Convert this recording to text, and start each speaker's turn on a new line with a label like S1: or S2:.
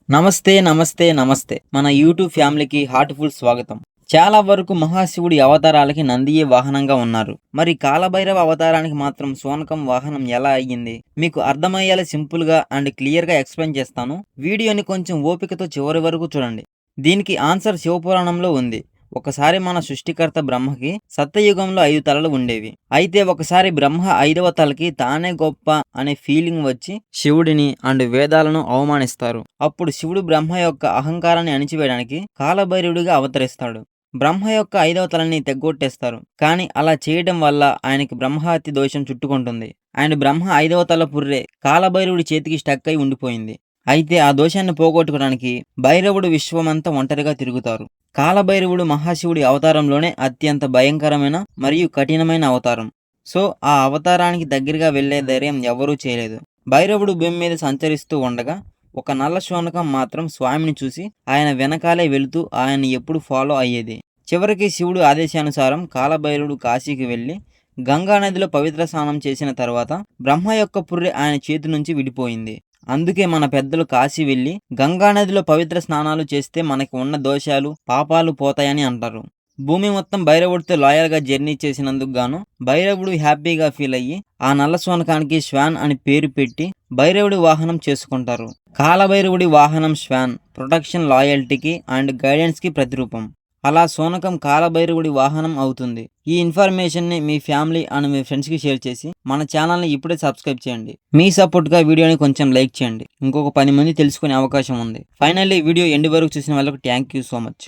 S1: నమస్తే. మన యూట్యూబ్ ఫ్యామిలీకి హార్ట్‌ఫుల్ స్వాగతం. చాలా వరకు మహాశివుడి అవతారాలకి నందియే వాహనంగా ఉన్నారు. మరి కాలభైరవ అవతారానికి మాత్రం శూనకం వాహనం ఎలా అయ్యింది? మీకు అర్థమయ్యేలా సింపుల్‌గా అండ్ క్లియర్‌గా ఎక్స్‌ప్లెయిన్ చేస్తాను. వీడియోని కొంచెం ఓపికతో చివరి వరకు చూడండి. దీనికి ఆన్సర్ శివపురాణంలో ఉంది. ఒకసారి మన సృష్టికర్త బ్రహ్మకి సత్యయుగంలో 5 తలలు ఉండేవి. అయితే ఒకసారి బ్రహ్మ 5వ తలకి తానే గొప్ప అనే ఫీలింగ్ వచ్చి శివుడిని అండ్ వేదాలను అవమానిస్తారు. అప్పుడు శివుడు బ్రహ్మ యొక్క అహంకారాన్ని అణిచివేయడానికి కాలభైరవుడిగా అవతరిస్తాడు. బ్రహ్మ యొక్క 5వ తలని తెగ్గొట్టేస్తారు. కానీ అలా చేయడం వల్ల ఆయనకి బ్రహ్మహత్య దోషం చుట్టుకుంటుంది. అండ్ బ్రహ్మ 5వ తల పుర్రె కాలభైరవుడి చేతికి స్టక్ అయి ఉండిపోయింది. అయితే ఆ దోషాన్ని పోగొట్టుకోవడానికి భైరవుడు విశ్వమంతా ఒంటరిగా తిరుగుతారు. కాలభైరవుడు మహాశివుడి అవతారంలోనే అత్యంత భయంకరమైన మరియు కఠినమైన అవతారం. సో ఆ అవతారానికి దగ్గరగా వెళ్లే ధైర్యం ఎవరూ చేయలేదు. భైరవుడు భూమి మీద సంచరిస్తూ ఉండగా ఒక నల్ల శూనకం మాత్రం స్వామిని చూసి ఆయన వెనకాలే వెళుతూ ఆయన్ని ఎప్పుడు ఫాలో అయ్యేది. చివరికి శివుడు ఆదేశానుసారం కాలభైరవుడు కాశీకి వెళ్లి గంగా నదిలో పవిత్ర స్నానం చేసిన తర్వాత బ్రహ్మ యొక్క పుర్రె ఆయన చేతి నుంచి విడిపోయింది. అందుకే మన పెద్దలు కాశీ వెళ్ళి గంగానదిలో పవిత్ర స్నానాలు చేస్తే మనకి ఉన్న దోషాలు పాపాలు పోతాయని అంటారు. భూమి మొత్తం భైరవుడితో లాయల్గా జర్నీ చేసినందుకు గాను భైరవుడు హ్యాపీగా ఫీల్ అయ్యి ఆ నల్ల శూనకానికి శ్వాన్ అని పేరు పెట్టి భైరవుడి వాహనం చేసుకుంటారు. కాలభైరవుడి వాహనం శ్వాన్ ప్రొటెక్షన్, లాయల్టీకి అండ్ గైడెన్స్కి ప్రతిరూపం. అలా శూనకం కాలభైరవుడి వాహనం అవుతుంది. ఈ ఇన్ఫర్మేషన్ని మీ ఫ్యామిలీ అండ్ మీ ఫ్రెండ్స్కి షేర్ చేసి మన ఛానల్ని ఇప్పుడే సబ్స్క్రైబ్ చేయండి. మీ సపోర్ట్గా వీడియోని కొంచెం లైక్ చేయండి. ఇంకొక 10 మంది తెలుసుకునే అవకాశం ఉంది. ఫైనల్లీ వీడియో ఎండ్ వరకు చూసిన వాళ్ళకు థ్యాంక్ యూ సో మచ్.